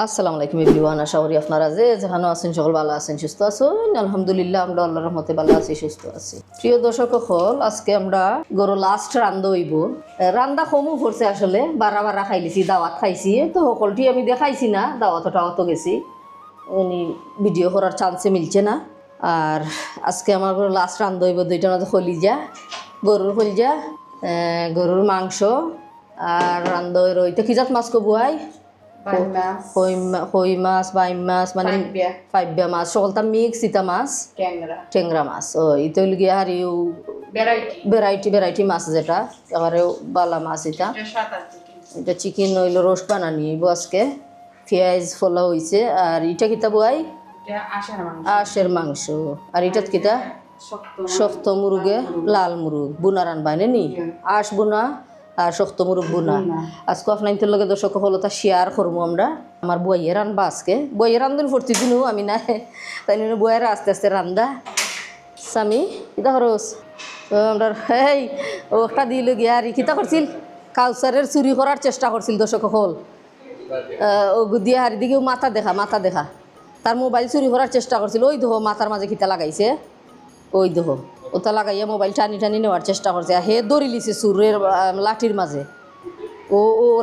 আসসালামু আলাইকুম এভরিওয়ান, আশা করি আপনারা যে যেখানে আছেন সকল ভালো আছেন, সুস্থ আছেন। আলহামদুলিল্লাহ আমরা আল্লাহর রহমতে ভালো আছি, সুস্থ আছি। প্রিয় দর্শক সকল, আজকে আমরা গরু লাস্ট রান্ধা হইব। রান্দা কমও করছে, আসলে বারা বারা খাইলিছি, দাওয়াত খাইছি তো সকলটি আমি দেখাইছি না, দাওয়াত গেছি, উনি ভিডিও করার চান্সে মিলছে না। আর আজকে আমার গরু লাস্ট রান্ধা হইব দুইটার মধ্যে কলিজা, গরুর কলিজা, গরুর মাংস আর রান্ধা হইব ওইটা কি জাত মাছ কবু আই কই মাছ বাইম মাছ মানে ফাইব্যা মাছ সকলটা মিক্স ইটা মাছ টেংরা মাছ ও ইটা হইল গিয়া আর ইউ ভ্যারাইটি মাছ যেটা এবারে বালা মাছ এটা চিকেন হইল রোস্ট বানানি আজকে পেঁয়াজ ফলা হয়েছে। আর ইটা কিতা বই আশের মাংস আর ইটাত কিতা শক্ত মুরুগে লাল মুরুগ বুনা রানবাই নি আশ বুনা আর শক্ত মুরুগ বুনা। আজকে আপনাদের লগে দর্শক হলতা শেয়ার করবো আমরা। আমার বইয়ের রানবা আজকে বইয়ের রান্ধন প্রতিদিনও আমি না তাই বইয়ের আস্তে আস্তে রান্দা স্বামী কিতা খরচ আমরা এই ও একটা দিল গিয়া আর কিতা করছিল কাউসারের চুরি করার চেষ্টা করছিল দর্শক হল ও দিয়া হারি দিকে মাথা দেখা তার মোবাইল চুরি করার চেষ্টা করছিল। ওই দেখো মাথার মাঝে কিতা লাগাইছে, ওই দেখো ওটা লাগাইয়া মোবাইল টানি নেওয়ার চেষ্টা করছে। হে দড়ি লিছে সুরের লাঠির মাঝে ও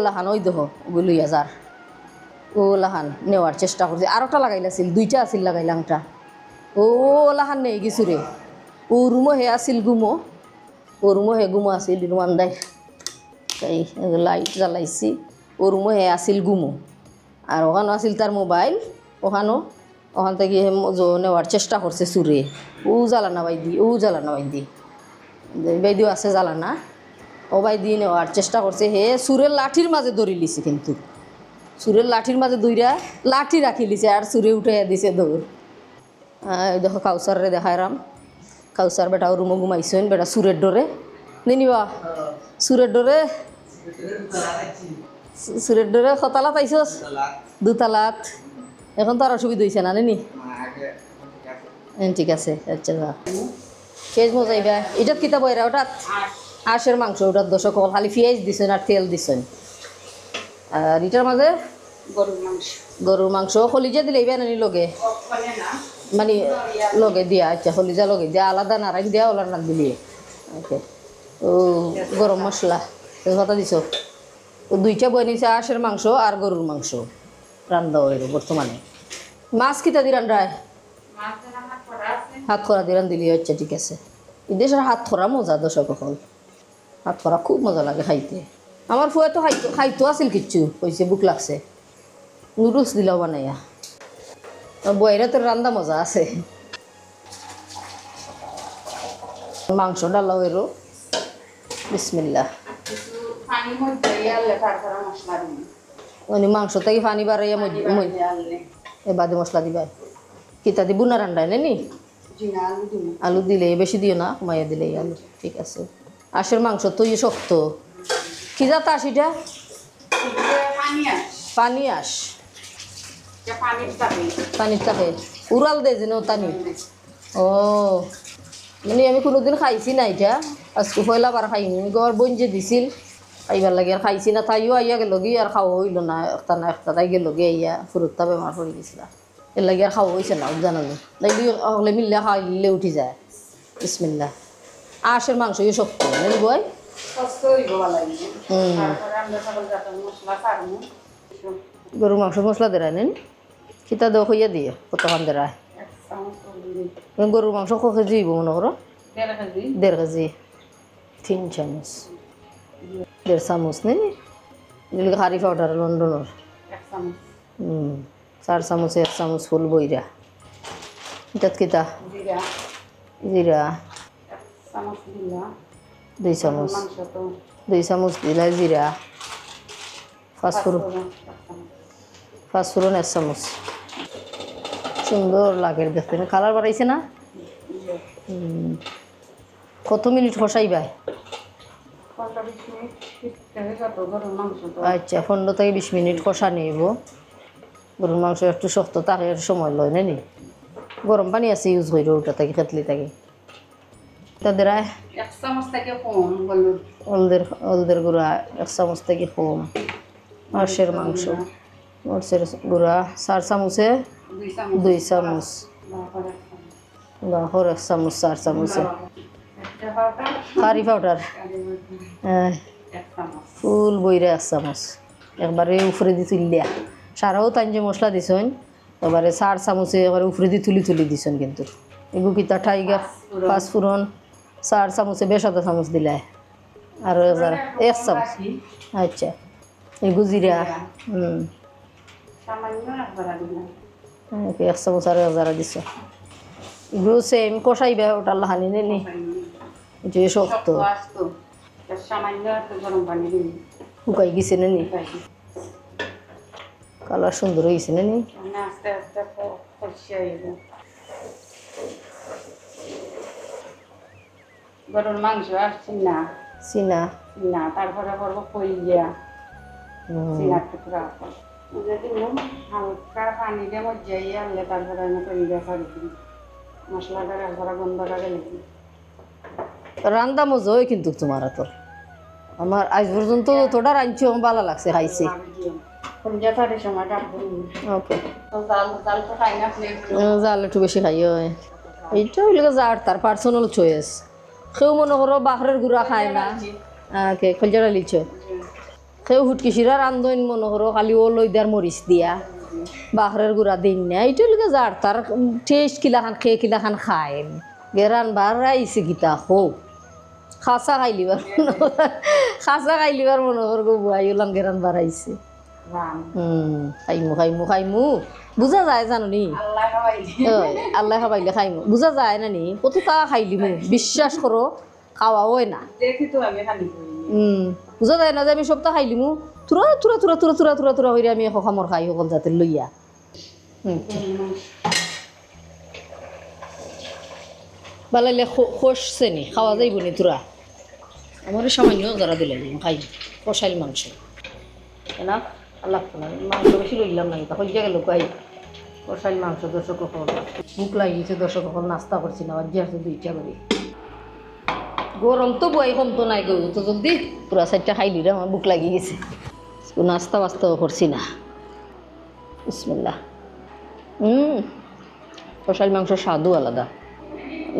লাহান ওই দেখো লইয়া যার ও লাহান নেওয়ার চেষ্টা করছে। আর একটা লাগাইলাছিল, দুইটা আছিল লাগাইলাংটা ও লাহান নেই গেছু রে। ও রুমো হে আছিল গুমো, ও রুমো হে গুমো আছিল রুমান্দাই তাই লাইট জ্বালাইছি। ও রুমো হে আছিল গুমো আর ওখানো আছিল তার মোবাইল, ওখান থেকে নেওয়ার চেষ্টা করছে সুরে। ও জ্বালানা বাইদিও আছে জ্বালানা ও বাইদি নেওয়ার চেষ্টা করছে। হে সুরের লাঠির মাঝে দৌড়ি লিছে, কিন্তু সুরের লাঠির মাঝে দুইটা লাঠি রাখি লিছে আর সুরে উঠে দিছে দৌড়। দেখো কাউসারে দেখাইরাম, কাউসার বেটা রুমো ঘুমাইছেন বেটা সুরের ডরে নিনিবা সুরের ডরে কতালাত আইসস দুতালাত এখন তো আর অসুবিধা হয়েছে না নি ঠিক আছে। আচ্ছা পেঁয়াজ মজাইবা এটাত কিতা বইরা ওটাত হাঁসের মাংস ওটার দর্শক খালি পেঁয়াজ দিছেন আর তেল দিছেন। আর এটার মাঝে গরুর মাংস কলিজা দিলে এইবা নানি লগে মানে লগে দিয়া আচ্ছা কলিজা লগে দিয়া আলাদা নারাই দিয়া ওলার নাক দিলিয়ে ওকে। ও গরম মশলা কথা দিছ ও দুইটা বই নিছে হাঁসের মাংস আর গরুর মাংস রান্ধা হইল। বর্তমানে মাছ কিতা দি রান্ধায় হাত খরা দিয়ে রান্ধিলি আচ্ছা ঠিক আছে। এই দেশের হাত খরা মজা দর্শক হল, হাত খরা খুব মজা লাগে খাইতে। আমার ফুয়া তো খাইতো আছিল কিচ্ছু কইছে বুক লাগছে নুডলস দিলাও বানাইয়া বইরা তোর রান্দা মজা আছে। মাংস ডালাও এরো বিসমিল্লাহ মাংস থেকে পানি বাড়াইয়া বাদে মশলা দিবা কিতা দি বুনা রান্ধায় নি আলু দিলে বেশি দিও না কমাইয়া দিলে আলু ঠিক আছে। হাঁসের মাংস তো ইয়ে শক্ত কি জাত আস এটা পানি আস পানির তাকে উড়াল দে যেন টানি ও মানে আমি কোনোদিন খাইছি না এটা আজকে পয়লা বার খাইনি। ঘর বোন যে দিছিল খাইবার লাগে আর খাইছি না, তাইও আইয়া গেল গিয়ে আর খাওয়া হইল না একটা তাই গেল গিয়ে আইয়া ফুরুত্তা বেমার পড়ে গেছিল এর লাগে আর খাওয়া হয়েছে না জানালো লাগলে হলে মিললে খাইলে উঠি যায়। বিসমিল্লাহ হাঁসের মাংস ইয়ে শক্ত জানি বই গরুর মাংস মশলা দেয় নেন কিতা দেওয়া হইয়া দিয়ে কতক্ষণ দেয় গরুর মাংস ক কেজি মনে করো 1.5 কেজি 3 চামচ 1.5 চামচ নেই হারি পাউডার লন্ডনের 4 চামচ 1 চামচ ফুল বইরা এটাত কিতা জিরা 2 চামচ 2 চামচ দিলা জিরা ফাঁসফুরন 1 চামচ সুন্দর লাগে দেখতে কালার বাড়াইছে না। কত মিনিট কষাইবা আচ্ছা 15 থেকে 20 মিনিট কষা নিব। গরুর মাংস একটু শক্ত তাকে সময় লয় নি গরম পানি আছে ইউজ করি ওটা থেকে খেতলি থাকে তাদের হলদের গুঁড়া 1 চামচ থেকে কম। হাঁসের মাংস মরিচের গুঁড়া 4 চামচে 2 চামচ বাহর 1 চামচ 4 চামচে কারি পাউডার ফুল বইরে 1 চামচ একবারে উপরে দি তুলিয়া সারাও তাই যে মশলা দিছেন এবারে 4 চামচে এবারে উপরে দি তুলি দিছেন কিন্তু এগু কিতা টাইগার 5 ফুরন 4 চামচে বেশ আধা চামচ দিলাই আর 1 চামচ আচ্ছা এগু জিরা এক চামচ আর 1 দিছ এগুলো সেম কষাইবে ওটা লাহানি নেনি যে শক্ত শুকাই গেছে নেনি কালার সুন্দর হয়েছে নেনি গরুর মাংস আর চিনা চিনা চিনা তারপরে করবো কইলিয়া চিনার টুকরা যদি হালকা পানি দিয়ে মজ্জাই আনলে তারপরে আমি কইলিয়া খাবি মশলাটা একবার গন্ধটা গেলে রান্দা মজা হয় কিন্তু তোমার তো আমার আজ পর্যন্ত তোটা রাঁধছি আমার ভালো লাগছে খাইছি ওকে জাল একটু বেশি খাই হয় এইটা হইলে যার তার পার্সোনাল চয়েস কেউ মনে করো বাহরের গুঁড়া খায় না কে খলজাটা লিছ কেউ হুটকি শিরা রান্ধন মনে করো খালি ও লই দেয়ার মরিচ দিয়া বাহরের গুঁড়া দিন না এইটা হইলে যার তার টেস্ট কিলাখান খেয়ে কিলাখান খায় গেরান বার রাইছে গীতা হোক খাসা খাইলিবার মনে কর গো বুয়াই ওলাম গেরান বাড়াইছে খাইমু বুঝা যায় জানো নি আল্লাহ খাবাইলে খাইমু বুঝা যায় না নি কতটা খাইলিমু বিশ্বাস করো খাওয়া হয় না বুঝা যায় না যে আমি সপ্তাহ খাইলিমু তুরা তুরা তুরা তুরা তুরা তুরা তুরা হইরে আমি খামর খাই সকল জাতের লইয়া বালাইলে খসছে নি খাওয়া যাইব নি তোরা আমার সামান্য যারা দিলে খাই কষাইল মাংস না লাগতো না মাংস বেশি লইলাম না তখন যে গেল খাই কষাইল মাংস দর্শক ভুক লাগিয়েছে দর্শক নাস্তা করছি না আর যে আছে 2টা করে গরম তো বই কম তো নাই গো তো জলদি পুরা 4টা খাইলি রে আমার ভুক লাগিয়ে গেছে নাস্তা বাস্তাও করছি না বিসমিল্লাহ কষাইল মাংস স্বাদও আলাদা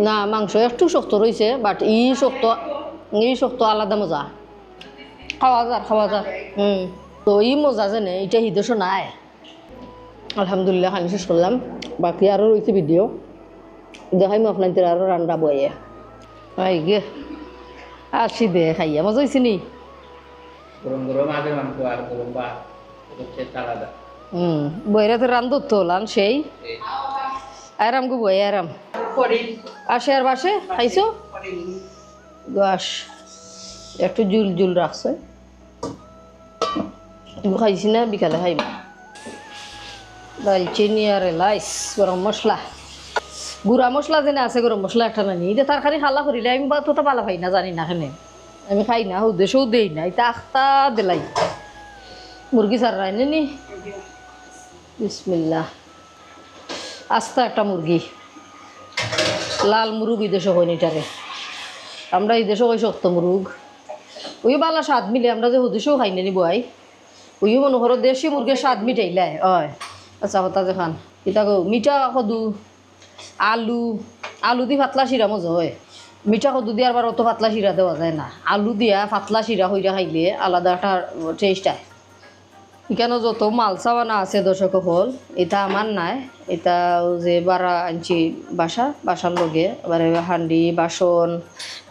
না মাংস একটু শক্ত রয়েছে বাট ই শক্ত আলাদা মজা খাওয়া যা তো ই মজা জানে এটা হিদেশও নাই আলহামদুলিল্লাহ খানি শেষ করলাম বাকি আরও রয়েছে ভিডিও দেখাই মই আপনাদের আরও রান্না বইয়ে এই গে আসি দে খাইয়া মজা হয়েছে নি বইরা তো রান্ধ তোলান সেই আরাম গো বই আরাম আসে আর বাসে খাইছো গাছ একটু জুল রাখছে খাইছি না বিকালে খাইব দালচিনি আর এলাইচ গরম মশলা গুঁড়া মশলা যেন আছে গরম মশলা একটা নানি এটা তার খালি খালা করিলে আমি তো পালা খাই না জানি না খানে আমি খাই না উদ্দেশ্যও দেই না এটা আখতা দিলাই মুরগি সার রাই নি বিসমিল্লাহ আস্তা একটা মুরগি লাল মুরগ এই দেশে হয় নিটারে আমরা এই দেশে ওই শক্ত মুরগ ওই বালা স্বাদ মিলে আমরা যে হদিসেও খাই নি বই ওইও মনে করো দেশি মুরগির স্বাদ মিটাইলে হয় আচ্ছা কথা যে খান এটা গো মিঠা কদু আলু দি পাতলা শিরা মজা হয় মিঠা কদু দিয়ে আবার অত পাতলা শিরা দেওয়া যায় না আলু দিয়া পাতলা শিরা হইরা খাইলে আলাদা একটা টেস্ট আয় এখানে যত মালসা বানা আছে দর্শক হল এটা আমার নাই এটা যে বারা আনছি বাসার লগে এবারে হান্ডি বাসন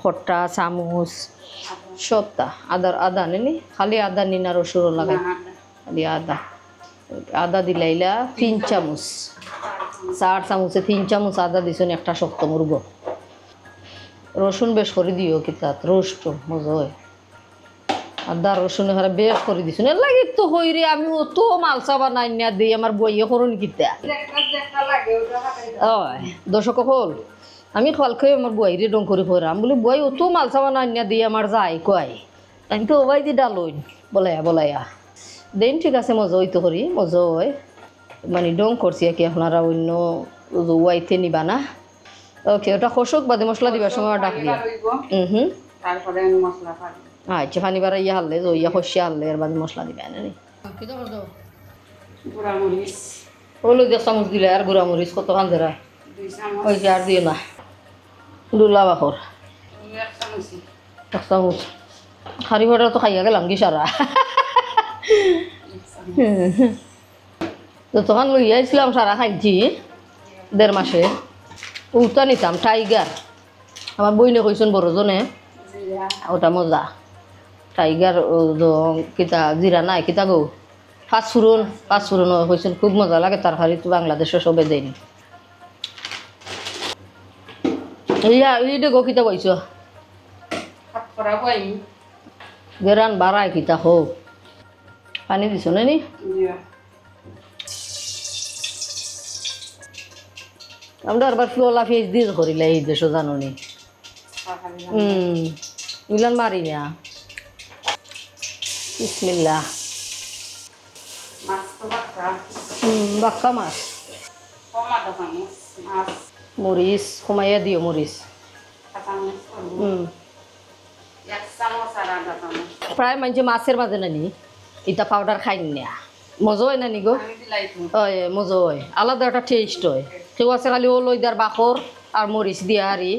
খট্টা চামচ সবটা আদা নেনি খালি আদা নিন আর রসুন লাগাই খালি আদা দিলাইলা 3 চামচ 4 চামচে 3 চামচ আদা দিছেন একটা শক্ত মুরগ রসুন বেশ করে দিও কিতাত রোস্ট মজা হয় আদা রসুন এখানে বেশ করে দিছেন এর লাগে তো হই রে আমি অত মালসা বানাই না দিই আমার বইয়ে করুন কিতা দর্শক হল আমি খাল খাই আমার বইরে ডং করে খরাম বলে বই অত মালসা বানাই না দিই আমার যায় কয় আমি তো ওবাই দি ডালইন বলাইয়া দেন ঠিক আছে মজা হইতো করি মজা হয় মানে ডং করছি কি আপনারা অন্য ওয়াইতে নিবা না ওকে ওটা খসক বাদে মশলা দিবার সময় ডাক দিয়া তারপরে মশলা আচ্ছা পানি বাড়া ইয়া হারলে ইয়া খসিয়া হারলে এর বাদে মশলা দিবে না গুঁড়া মরিচ ওগুলো 1 চামচ দিলে আর গুঁড়া মরিচ কত খান দেরা 2 চামচ ওই যে আর দিও না ডুলা বাখর 1 চামচ 1 চামচ খারি পাউডার তো খাইয়া গেলাম কি সারা তো তখন লইয়া আইছিলাম সারা খাইছি 1.5 মাসে উতা নিতাম টাইগার আমার বইনে কইছেন বড়জনে জিরা ওটা মজা টাইগার কিতা জিরা নাই কিতা গো পাঁচফোড়ন কইছেন খুব মজা লাগে তরকারি তো বাংলাদেশে সবে দেয়নি এইটা গো কিতা কইছ হাত করা পাই গেরান বাড়াই কিতা হোক পানি দিছ না নি জিরা আমরা আবার ফ্লোলা ফেস দিয়ে করিলে এই দেশও জানো নি মিলান মারি না বিসমিল্লাহ মাছ তো বাটা বাক্কা মাছ টমাটো চামচ মাছ মরিচ কমাইয়া দিও মরিচ কাঁচা মরিচ করবো 1 চামচ আর আধা চামচ প্রায় মানুষ মাছের মাঝে নানি এটা পাউডার খাই না মজা হয় নানি গো আমি দিলাই তো হয় মজা হয় আলাদা একটা টেস্ট হয় কেউ আছে খালি ও লইদার বাখর আর মরিচ দিয়ে হারি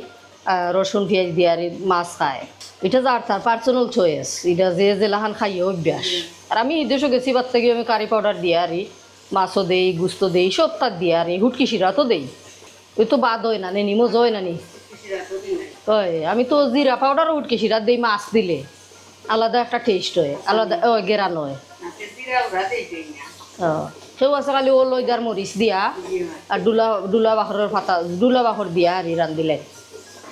রসুন পেঁয়াজ দিয়ে হারি মাছ খায় এটা যার তার পার্সোনাল চয়েস এটা যে জেলাখান খাইয়ে অভ্যাস আর আমি দেশে গেছি বাচ্চা গিয়ে আমি কারি পাউডার দিয়ে হারি মাছও দেই গুস্ত দেই সব তার দিয়ে হারি হুটকি শিরা তো দেই ওই তো বাদ হয় না নি মজা হয় নানি জিরা তো দিলাই হয় আমি তো জিরা পাউডারও হুটকি শিরা দিই মাছ দিলে আলাদা একটা টেস্ট হয় আলাদা গেরান হয় না জিরা ওরা দেই না সেও আছে খালি ও লইদার মরিচ দিয়া আর ডুলা বাখরের পাতা ডুলা বাখর দিয়া আর রান্ধিলে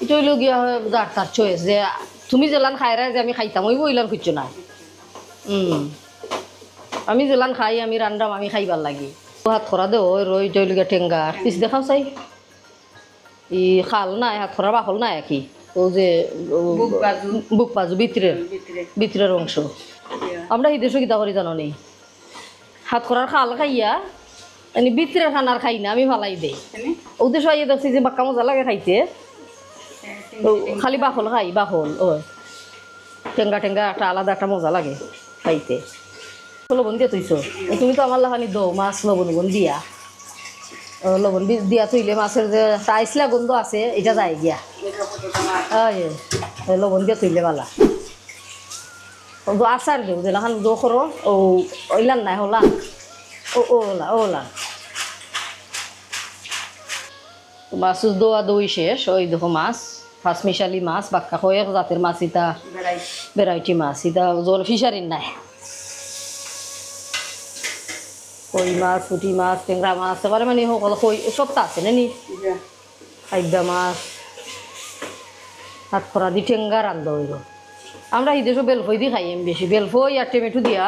এটা হইল গিয়া যার তার চয়েস যে তুমি জেলান খাই যে আমি খাইতাম ওই বইলাম কিছু না আমি জেলান খাই আমি রান্ধাম আমি খাইবার লাগি হাত খরা দে ওই রই টইলিগা টেঙ্গা পিস দেখাও চাই ই খাল নাই হাত খরা বাখল নাই কি ও যে বুক বাজু ভিতরের অংশ আমরা এই দেশে কিতা করি জানো নেই হাত করার খাল খাইয়া মানে ভিতরের খানার খাই না আমি ভালাই দেই ওদের সবাই দেখছি যে বাক্কা মজা লাগে খাইতে খালি বাখল খাই বাখল ওই টেঙ্গা একটা আলাদা একটা মজা লাগে খাইতে লবণ দিয়ে তুইছো তুমি তো আমার লাখানি দো মাছ লবণ দিয়া লবণ দিয়া তুইলে মাছের যে টাইসলা গন্ধ আছে এটা যায় গিয়া লবণ দিয়ে তুইলে বালা আচার দেও যেলাখান দো করো ও ওইলান নাই হলা ওলা মাছ দোয়া দই শেষ ওই দেখো মাছ ফাঁস মিশালি মাছ বাক্কা কয়েক জাতের মাছ ইটা ভ্যারাইটি মাছ ইটা জল ফিশারির নাই কই মাছ পুঁটি মাছ টেংরা মাছ এবারে মানে সকল কই সবটা আছে নানি খাইবা মাছ হাত খরা দি টেঙ্গা রান্ধ হইল আমরা এই দেশে বেলফই দি খাই আমি বেশি বেলফই আর টমেটো দিয়া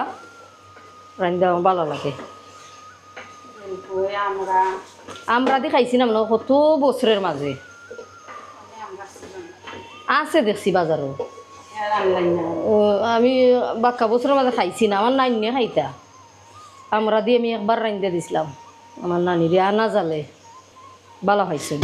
রান্ধা আমার ভালো লাগে আমরা দি খাইছি না মানে কত বছরের মাঝে আছে দেখছি বাজারও আমি বাক্কা বছরের মাঝে খাইছি না আমার নাইনে খাইতা আমরা দিয়ে আমি একবার রান্ধা দিছিলাম আমার নানিরে আনা জালে ভালো খাইছে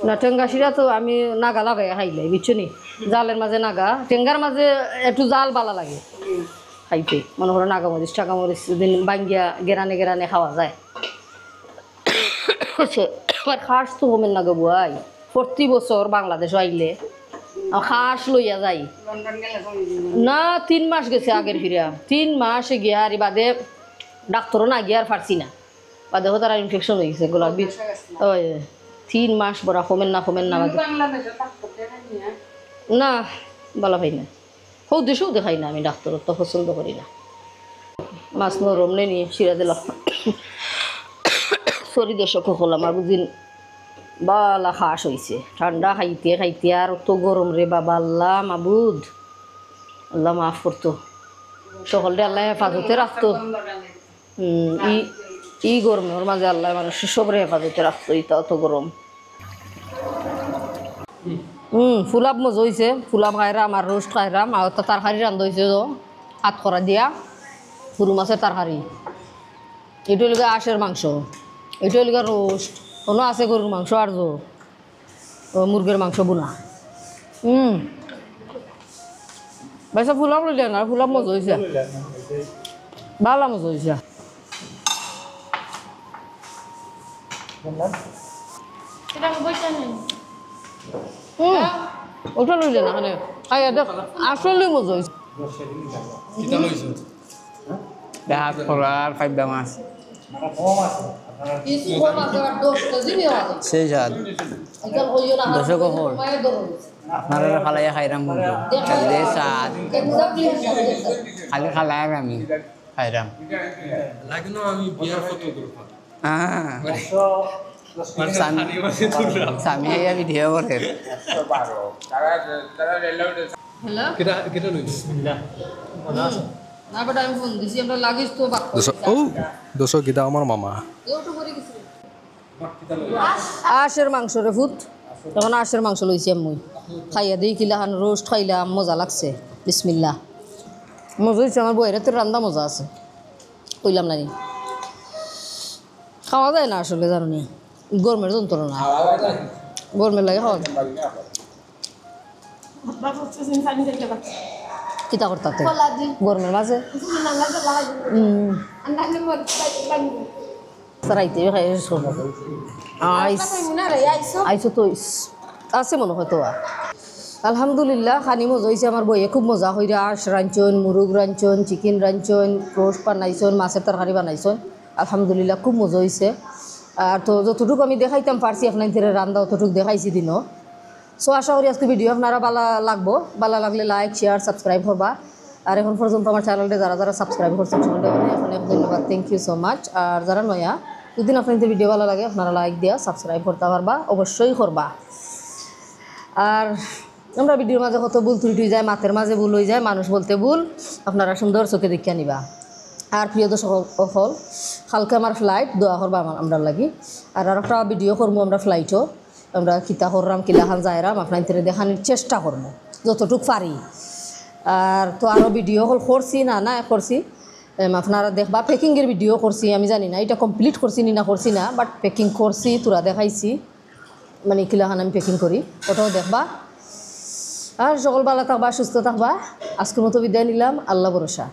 না টেঙ্গা শিরা তো আমি নাগা লাগাই খাইলে বুঝছো নি জালের মাঝে নাগা টেঙ্গার মাঝে একটু জাল ভালো লাগে খাইতে মনে করো নাগামরিচ টাকামরিচ দিন বাঙ্গিয়া গেরানে খাওয়া যায় আর খাস তো কমেন না গো বুয়াই প্রতি বছর বাংলাদেশ আইলে খাস লইয়া যাই না 3 মাস গেছে আগের ফিরিয়া 3 মাসে গিয়া আর বাদে ডাক্তারও না গিয়ে আর পারছি না বাদে তারা ইনফেকশন হয়ে গেছে গোলার ওই 3 মাস বড়া কমেন না বাদে না বলা ভাই না হৌ দেশেও দেখাই না আমি ডাক্তার তো পছন্দ করি না মাছ নরম নেই শিরা দিলাম সরি দর্শক হল আমার বুঝিন বালা খাস হয়েছে ঠান্ডা খাইতে আর তো গরম রে বাবা আল্লাহ মাবুদ আল্লাহ মাফ করতো সকলটা আল্লাহ হেফাজতে রাখতো ই গরমের মাঝে আল্লাহ মানুষ সবরে হেফাজতে রাখতো ইটা অত গরম ফুলাপ মজা হয়েছে ফুলাপ খাইরাম আর রোস্ট খাইরাম আর তরকারি রান্ধা হয়েছে হাত করা দিয়া গরু মাছের তরকারি এটা হলো আঁশের মাংস এটা হলো রোস্ট কোনো আছে গরুর মাংস আর মুরগির মাংস বোনা বাইসা ফুলাম লইলে না ফুলাম মজা হয়েছে ভালো মজা হয়েছে ওটা লইলে না মানে খাইয়া দেখ আসলে মজা হয়েছে দেহাত খোলার 5 দাম আছে সেই স্বাদ দর্শক হল আপনারা ফালাইয়া খাইরাম বন্ধু যে স্বাদ খালি খালাই আমি খাইরাম লাগনো আমি বিয়ার ফটোগ্রাফার স্বামী আইয়া ভিডিও করে হ্যালো কেটা লই বিসমিল্লাহ না বেটা আমি ফোন দিছি আমরা লাগিস তো বাক দোসো গিদা আমার মামা আশের মাংস রে ফুট তখন আশের মাংস লইছি আমি খাইয়া দিই কিলাহান রোস্ট খাইলাম মজা লাগছে বিসমিল্লাহ মজা হয়েছে আমার বইয়ের তো রান্না মজা আছে কইলাম না খাওয়া যায় না আসলে জানো নি গরমের যন্ত্রণা গরমের লাগে খাওয়া যায় কিতা করতে গরমের মাঝে রাইতে খাই আইসো তো আছে মনে হয় তো আলহামদুলিল্লাহ খানি মজা হয়েছে আমার বইয়ে খুব মজা হইরা আঁশ রাঞ্চন মুরগ রাঞ্চন চিকেন রাঞ্চন রোস্ট বানাইছন মাছের তরকারি বানাইছন আলহামদুলিল্লাহ খুব মজা হয়েছে আর তো যতটুকু আমি দেখাইতাম পারছি আপনাদের রান্না অতটুকু দেখাইছি দিনও সো আশা করি আজকে ভিডিও আপনারা ভালো লাগলে লাইক শেয়ার সাবস্ক্রাইব করবা আর এখন পর্যন্ত আমার চ্যানেলটা যারা সাবস্ক্রাইব করছেন চ্যানেলটা অনেক ধন্যবাদ থ্যাংক ইউ সো মাচ আর যারা নয়া যদি আপনাদের ভিডিও ভালো লাগে আপনারা লাইক দিয়া সাবস্ক্রাইব করতে পারবা অবশ্যই করবা আর আমরা ভিডিওর মাঝে কত ভুল ত্রুটি যায় মাথের মাঝে ভুল হয়ে যায় মানুষ বলতে ভুল আপনারা সুন্দর চোখে দেখিয়া নিবা আর প্রিয় দর্শক হল কালকে আমার ফ্লাইট দোয়া করবা আমরা লাগি আর একটা ভিডিও করবো আমরা ফ্লাইটও আমরা কিতা করলাম কিলাখান যাইরাম আপনাদের দেখানোর চেষ্টা করবো যতটুকু পারি আর তো আরও ভিডিও হল করছি না করছি আপনারা দেখবা প্যাকিংয়ের ভিডিও করছি আমি জানি না এটা কমপ্লিট করছি না করছি না বাট প্যাকিং করছি তোরা দেখাইছি মানে কিলাখান আমি প্যাকিং করি ওটাও দেখবা আর সকল ভালো থাকবা সুস্থ থাকবা আজকের মতো বিদায় নিলাম আল্লাহ ভরসা।